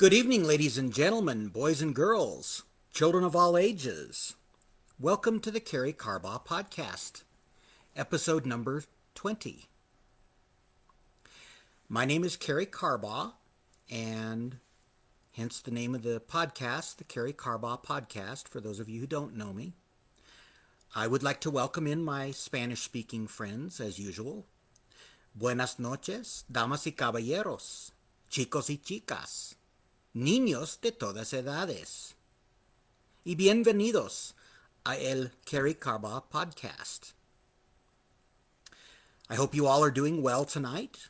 Good evening, ladies and gentlemen, boys and girls, children of all ages. Welcome to the Karey Carbaugh podcast, episode number 20. My name is Karey Carbaugh, and hence the name of the podcast, the Karey Carbaugh podcast, for those of you who don't know me. I would like to welcome in my Spanish-speaking friends, as usual. Buenas noches, damas y caballeros, chicos y chicas, niños de todas edades. Y bienvenidos a el Karey Carbaugh podcast. I hope you all are doing well tonight,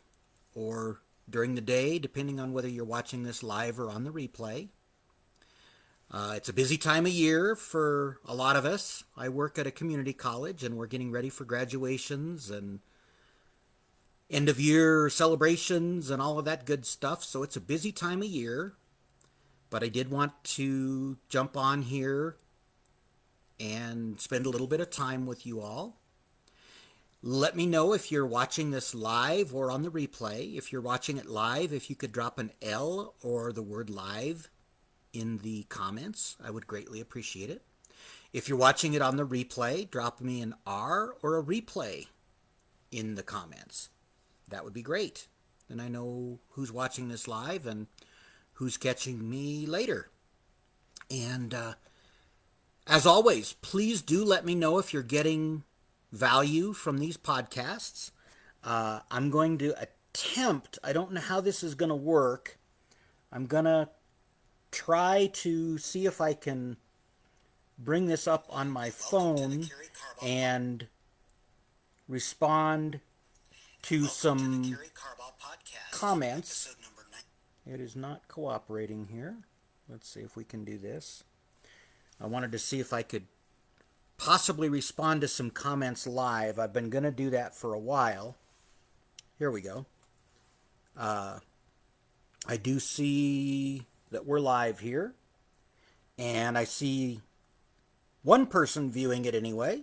or during the day, depending on whether you're watching this live or on the replay. It's a busy time of year for a lot of us. I work at a community college, and we're getting ready for graduations and end-of-year celebrations and all of that good stuff. So it's a busy time of year. But I did want to jump on here and spend a little bit of time with you all. Let me know if you're watching this live or on the replay. If you're watching it live, if you could drop an L or the word live in the comments, I would greatly appreciate it. If you're watching it on the replay, drop me an R or a replay in the comments. That would be great. Then I know who's watching this live and who's catching me later. And as always, please do let me know if you're getting value from these podcasts. I'm going to attempt, I don't know how this is going to work. I'm going to try to see if I can bring this up on my phone and respond to some comments. It is not cooperating here. Let's see if we can do this. I wanted to see if I could possibly respond to some comments live. I've been going to do that for a while. Here we go. I do see that we're live here. And I see one person viewing it anyway.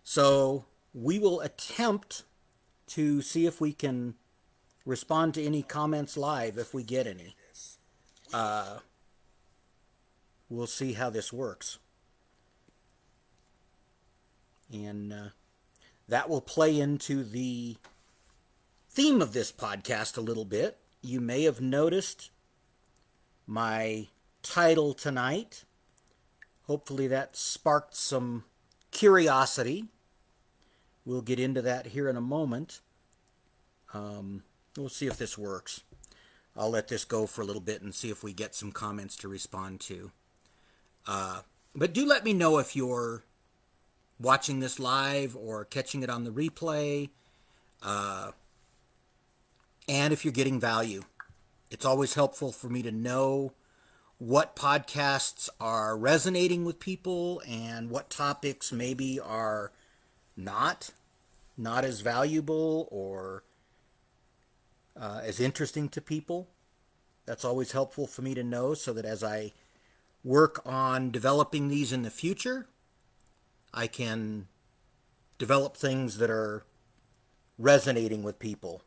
So we will attempt to see if we can respond to any comments live if we get any. We'll see how this works. And that will play into the theme of this podcast a little bit. You may have noticed my title tonight. Hopefully that sparked some curiosity. We'll get into that here in a moment. We'll see if this works. I'll let this go for a little bit and see if we get some comments to respond to. But do let me know if you're watching this live or catching it on the replay, and if you're getting value. It's always helpful for me to know what podcasts are resonating with people and what topics maybe are not as valuable or as interesting to people. That's always helpful for me to know, so that as I work on developing these in the future, I can develop things that are resonating with people.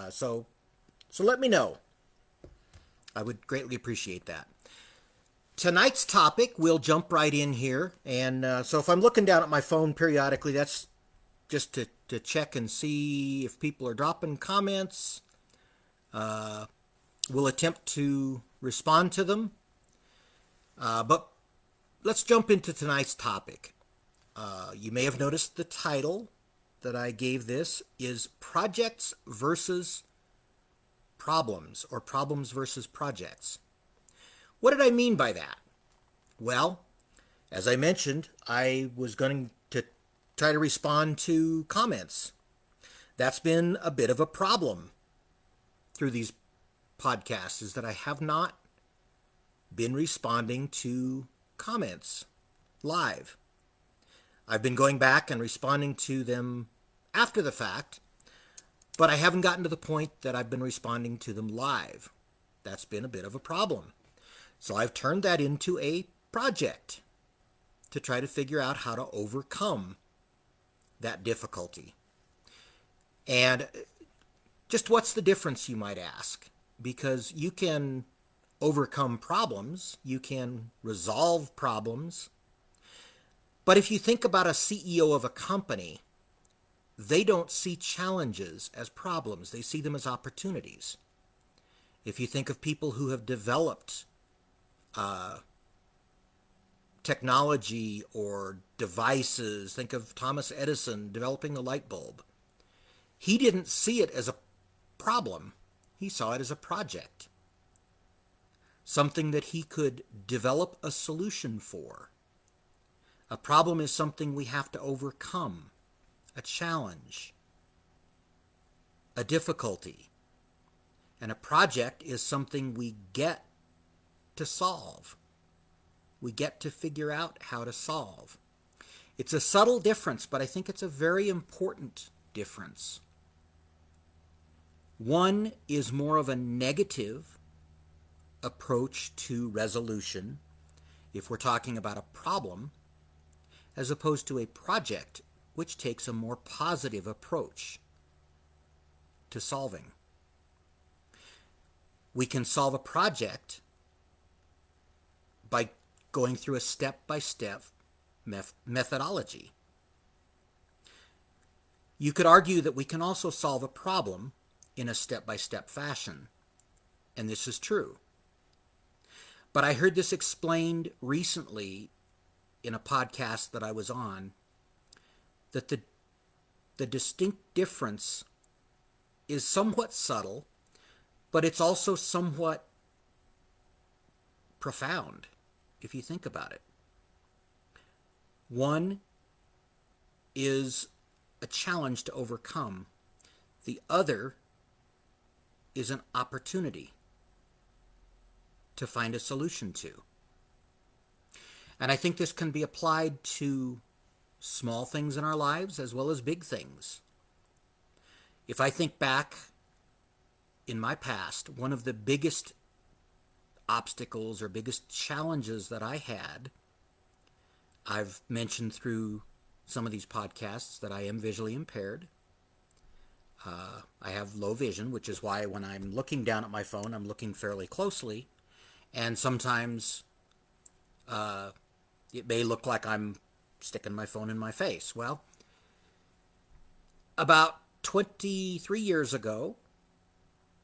So let me know. I would greatly appreciate that. Tonight's topic, we'll jump right in here. And so if I'm looking down at my phone periodically, that's just to check and see if people are dropping comments. We'll attempt to respond to them. But let's jump into tonight's topic. You may have noticed the title that I gave this is Projects versus Problems, or Problems versus Projects. What did I mean by that? Well, as I mentioned, I was going to try to respond to comments. That's been a bit of a problem through these podcasts, is that I have not been responding to comments live. I've been going back and responding to them after the fact, but I haven't gotten to the point that I've been responding to them live. That's been a bit of a problem. So I've turned that into a project to try to figure out how to overcome that difficulty. And just what's the difference, you might ask? because you can overcome problems, you can resolve problems. But if you think about a CEO of a company, they don't see challenges as problems, they see them as opportunities. If you think of people who have developed technology or devices, think of Thomas Edison developing the light bulb. He didn't see it as a problem, he saw it as a project, something that he could develop a solution for. A problem is something we have to overcome, a challenge, a difficulty. And a project is something we get to solve. We get to figure out how to solve. It's a subtle difference, but I think it's a very important difference. One is more of a negative approach to resolution, if we're talking about a problem, as opposed to a project, which takes a more positive approach to solving. We can solve a project by going through a step-by-step methodology. You could argue that we can also solve a problem in a step-by-step fashion, and this is true. But I heard this explained recently in a podcast that I was on, that the distinct difference is somewhat subtle, but it's also somewhat profound, if you think about it. One is a challenge to overcome. The other is an opportunity to find a solution to. And I think this can be applied to small things in our lives as well as big things. If I think back in my past, one of the biggest obstacles or biggest challenges that I had, I've mentioned through some of these podcasts that I am visually impaired. I have low vision, which is why when I'm looking down at my phone, I'm looking fairly closely. And sometimes it may look like I'm sticking my phone in my face. Well, about 23 years ago,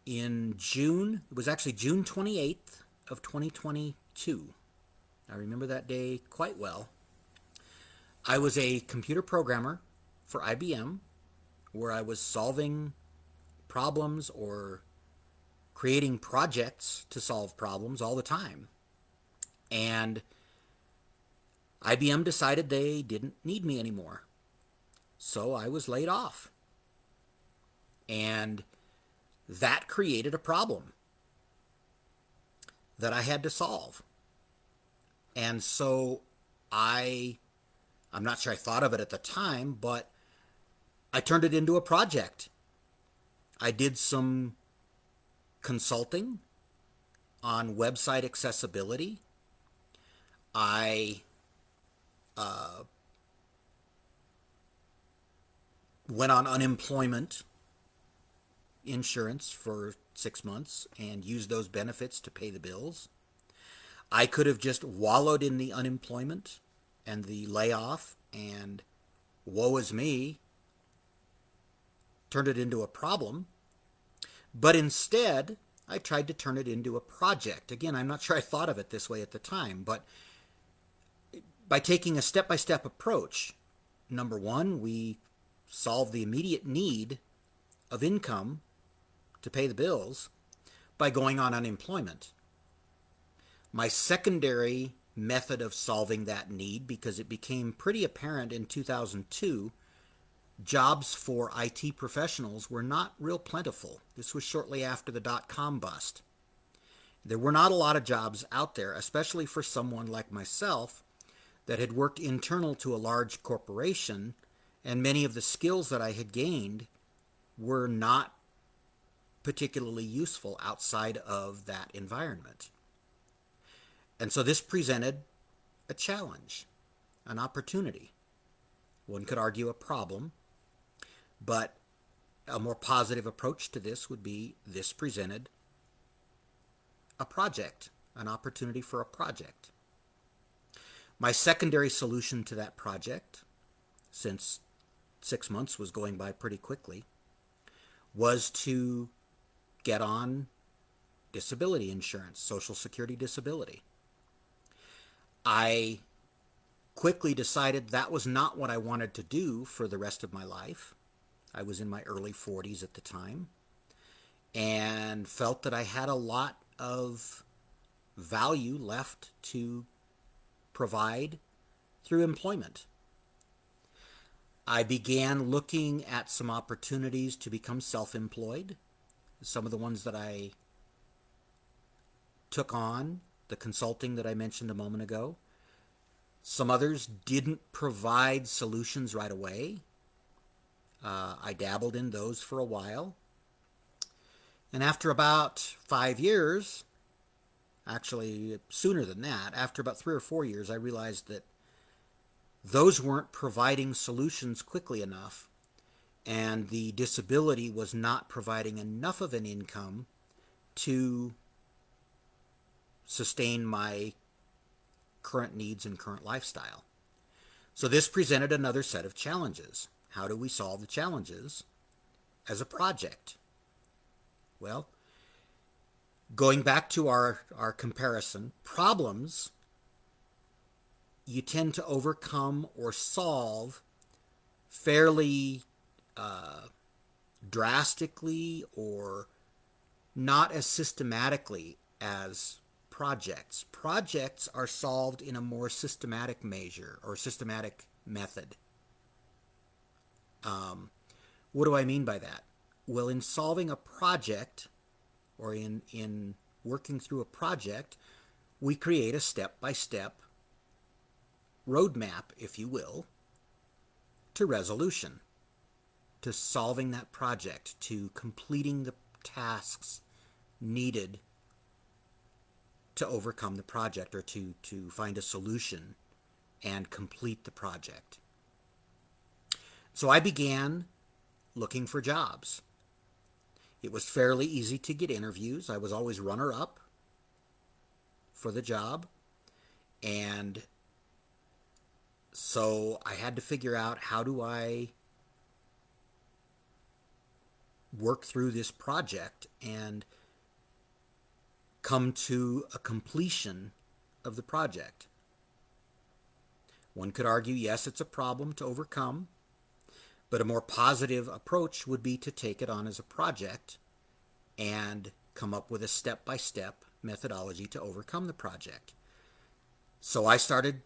in June, it was actually June 28th of 2022. I remember that day quite well. I was a computer programmer for IBM, where I was solving problems or creating projects to solve problems all the time. And IBM decided they didn't need me anymore. So I was laid off. And that created a problem that I had to solve. And so I'm not sure I thought of it at the time, but I turned it into a project. I did some consulting on website accessibility. I went on unemployment insurance for 6 months and used those benefits to pay the bills. I could have just wallowed in the unemployment and the layoff and woe is me, turned it into a problem. But instead, I tried to turn it into a project. Again, I'm not sure I thought of it this way at the time, but by taking a step-by-step approach, number one, we solve the immediate need of income to pay the bills by going on unemployment. My secondary method of solving that need, because it became pretty apparent in 2002, jobs for IT professionals were not real plentiful. This was shortly after the dot-com bust. There were not a lot of jobs out there, especially for someone like myself that had worked internal to a large corporation, and many of the skills that I had gained were not particularly useful outside of that environment. And so this presented a challenge, an opportunity. One could argue a problem, but a more positive approach to this would be this presented a project, an opportunity for a project. My secondary solution to that project, since 6 months was going by pretty quickly, was to get on disability insurance, Social Security disability. I quickly decided that was not what I wanted to do for the rest of my life. I was in my early 40s at the time and felt that I had a lot of value left to provide through employment. I began looking at some opportunities to become self-employed. Some of the ones that I took on, the consulting that I mentioned a moment ago. Some others didn't provide solutions right away. I dabbled in those for a while. And after about 5 years, actually sooner than that, after about 3 or 4 years, I realized that those weren't providing solutions quickly enough, and the disability was not providing enough of an income to sustain my current needs and current lifestyle. So this presented another set of challenges. How do we solve the challenges as a project? Well, going back to our comparison, problems you tend to overcome or solve fairly drastically or not as systematically as projects. Projects are solved in a more systematic measure or systematic method. What do I mean by that? Well, in solving a project or in working through a project, we create a step-by-step roadmap, if you will, to resolution, to solving that project, to completing the tasks needed to overcome the project or to find a solution and complete the project. So I began looking for jobs. It was fairly easy to get interviews. I was always runner-up for the job, and so I had to figure out, how do I work through this project and come to a completion of the project? One could argue, yes, it's a problem to overcome, but a more positive approach would be to take it on as a project and come up with a step-by-step methodology to overcome the project. So I started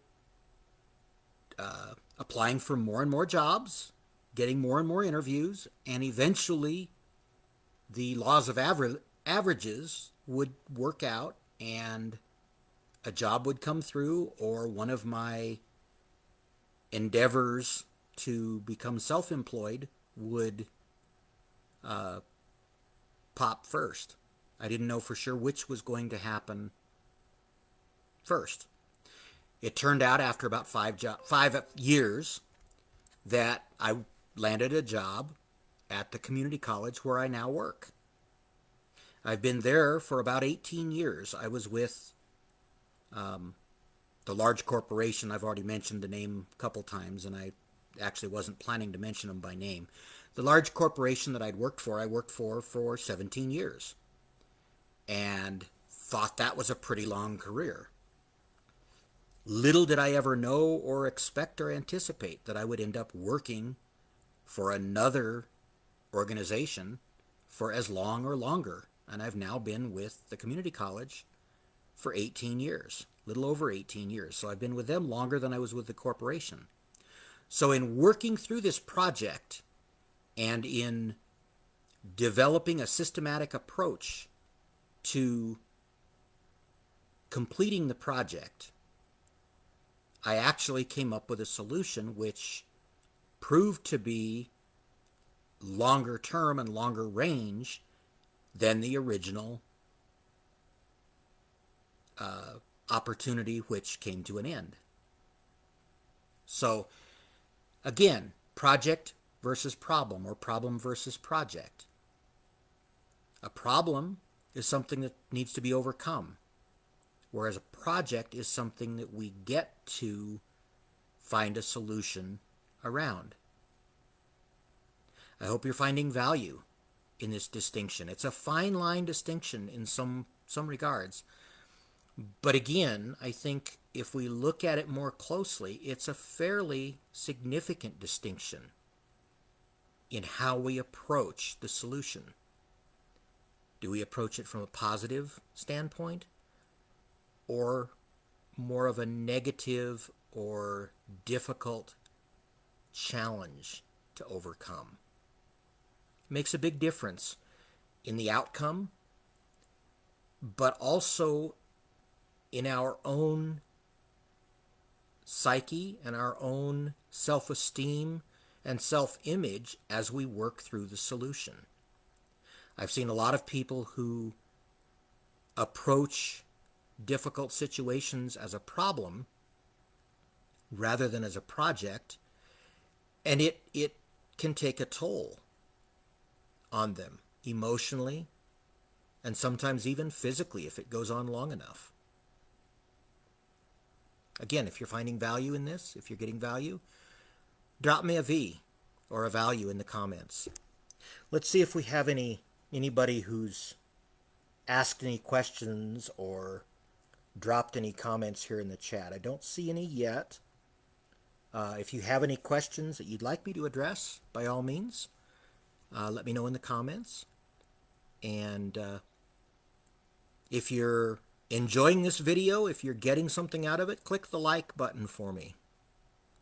applying for more and more jobs, getting more and more interviews, and eventually the laws of averages would work out and a job would come through, or one of my endeavors to become self-employed would pop first. I didn't know for sure which was going to happen first. It turned out after about 5 years that I landed a job at the community college where I now work. I've been there for about 18 years. I was with the large corporation. I've already mentioned the name a couple times, and I actually wasn't planning to mention them by name. The large corporation that I worked for 17 years, and thought that was a pretty long career. Little did I ever know or expect or anticipate that I would end up working for another organization for as long or longer. And I've now been with the community college for 18 years, little over 18 years. So I've been with them longer than I was with the corporation. So in working through this project and in developing a systematic approach to completing the project, I actually came up with a solution which proved to be longer term and longer range than the original opportunity, which came to an end. So again, project versus problem, or problem versus project. A problem is something that needs to be overcome, whereas a project is something that we get to find a solution around. I hope you're finding value in this distinction. It's a fine line distinction in some regards. But again, I think if we look at it more closely, it's a fairly significant distinction in how we approach the solution. Do we approach it from a positive standpoint, or more of a negative or difficult challenge to overcome? It makes a big difference in the outcome, but also in our own psyche and our own self-esteem and self-image as we work through the solution. I've seen a lot of people who approach difficult situations as a problem rather than as a project, and it can take a toll on them emotionally and sometimes even physically if it goes on long enough. Again, if you're finding value in this, if you're getting value, drop me a V or a value in the comments. Let's see if we have anybody who's asked any questions or dropped any comments here in the chat. I don't see any yet. If you have any questions that you'd like me to address, by all means, let me know in the comments. And if you're enjoying this video, if you're getting something out of it, click the like button for me.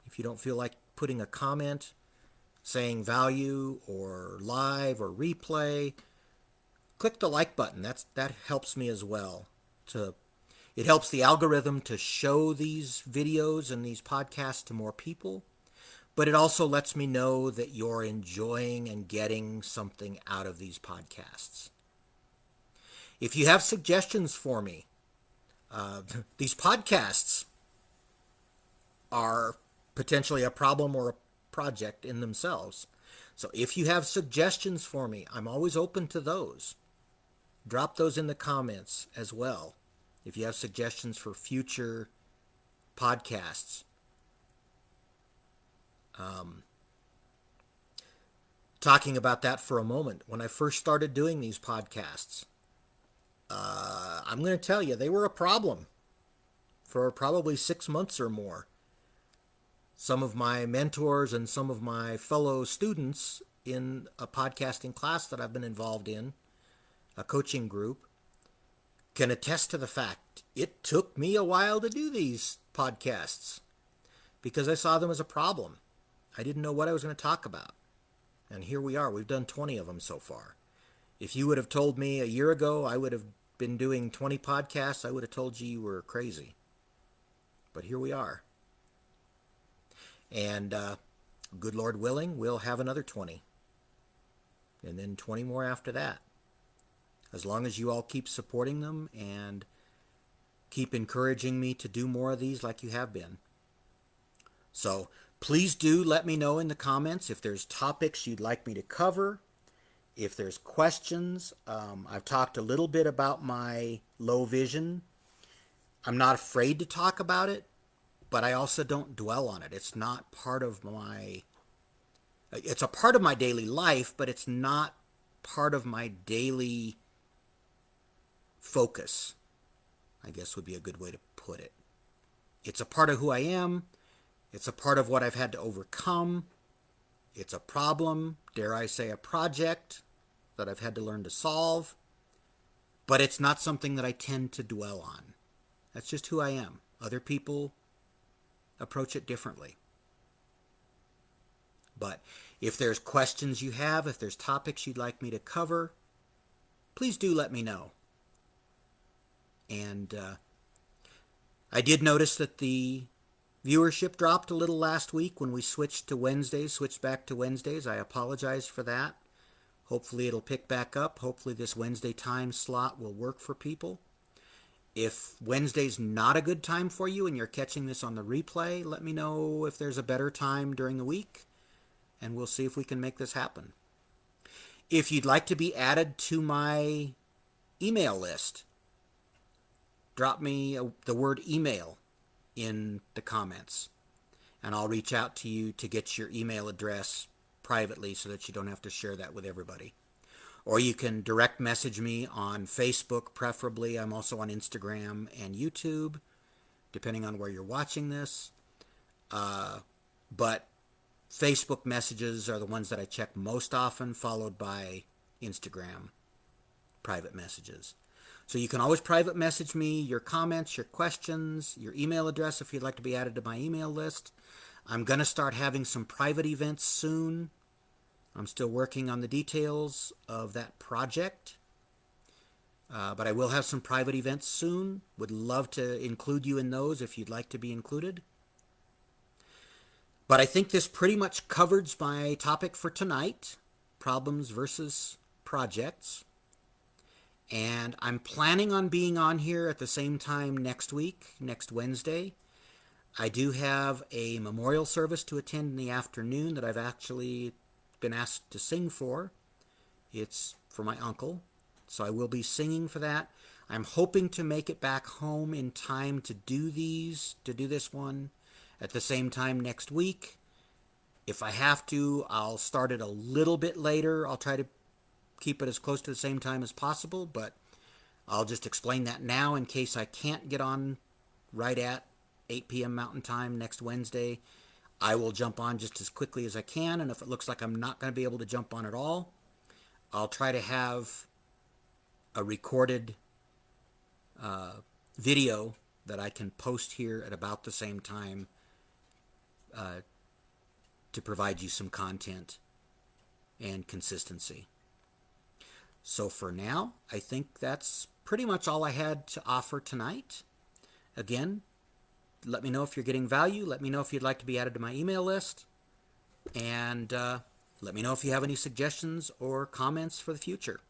If you don't feel like putting a comment saying value or live or replay, click the like button. That helps me as well. It helps the algorithm to show these videos and these podcasts to more people, but it also lets me know that you're enjoying and getting something out of these podcasts. If you have suggestions for me, these podcasts are potentially a problem or a project in themselves. So if you have suggestions for me, I'm always open to those. Drop those in the comments as well. If you have suggestions for future podcasts. Talking about that for a moment, when I first started doing these podcasts, I'm going to tell you, they were a problem for probably 6 months or more. Some of my mentors and some of my fellow students in a podcasting class that I've been involved in, a coaching group, can attest to the fact it took me a while to do these podcasts because I saw them as a problem. I didn't know what I was going to talk about. And here we are. We've done 20 of them so far. If you would have told me a year ago I would have been doing 20 podcasts, I would have told you were crazy. But here we are. And good Lord willing, we'll have another 20. And then 20 more after that. As long as you all keep supporting them and keep encouraging me to do more of these like you have been. So please do let me know in the comments if there's topics you'd like me to cover. If there's questions. I've talked a little bit about my low vision. I'm not afraid to talk about it, but I also don't dwell on it. It's not part of it's a part of my daily life, but it's not part of my daily focus, I guess would be a good way to put it. It's a part of who I am. It's a part of what I've had to overcome. It's a problem, dare I say a project, that I've had to learn to solve. But it's not something that I tend to dwell on. That's just who I am. Other people approach it differently. But if there's questions you have, if there's topics you'd like me to cover, please do let me know. And I did notice that the viewership dropped a little last week when we switched back to Wednesdays. I apologize for that. Hopefully it'll pick back up. Hopefully this Wednesday time slot will work for people. If Wednesday's not a good time for you and you're catching this on the replay, let me know if there's a better time during the week, and we'll see if we can make this happen. If you'd like to be added to my email list. Drop me the word email in the comments, and I'll reach out to you to get your email address privately so that you don't have to share that with everybody. Or you can direct message me on Facebook, preferably. I'm also on Instagram and YouTube, depending on where you're watching this. But Facebook messages are the ones that I check most often, followed by Instagram private messages. So you can always private message me your comments, your questions, your email address if you'd like to be added to my email list. I'm going to start having some private events soon. I'm still working on the details of that project. But I will have some private events soon. Would love to include you in those if you'd like to be included. But I think this pretty much covers my topic for tonight, problems versus projects. And I'm planning on being on here at the same time next week, next Wednesday. I do have a memorial service to attend in the afternoon that I've actually been asked to sing for. It's for my uncle, so I will be singing for that. I'm hoping to make it back home in time to do this one at the same time next week. If I have to, I'll start it a little bit later. I'll try to keep it as close to the same time as possible, but I'll just explain that now in case I can't get on right at 8 p.m. Mountain Time next Wednesday. I will jump on just as quickly as I can, and if it looks like I'm not going to be able to jump on at all, I'll try to have a recorded video that I can post here at about the same time to provide you some content and consistency. So for now, I think that's pretty much all I had to offer tonight. Again, let me know if you're getting value. Let me know if you'd like to be added to my email list. And let me know if you have any suggestions or comments for the future.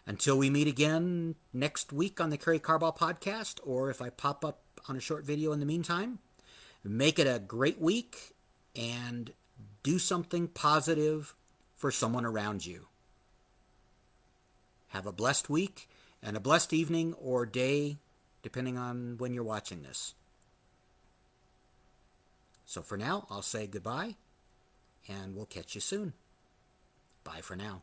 Until we meet again next week on the Karey Carbaugh podcast, or if I pop up on a short video in the meantime, make it a great week and do something positive for someone around you. Have a blessed week and a blessed evening or day, depending on when you're watching this. So for now, I'll say goodbye, and we'll catch you soon. Bye for now.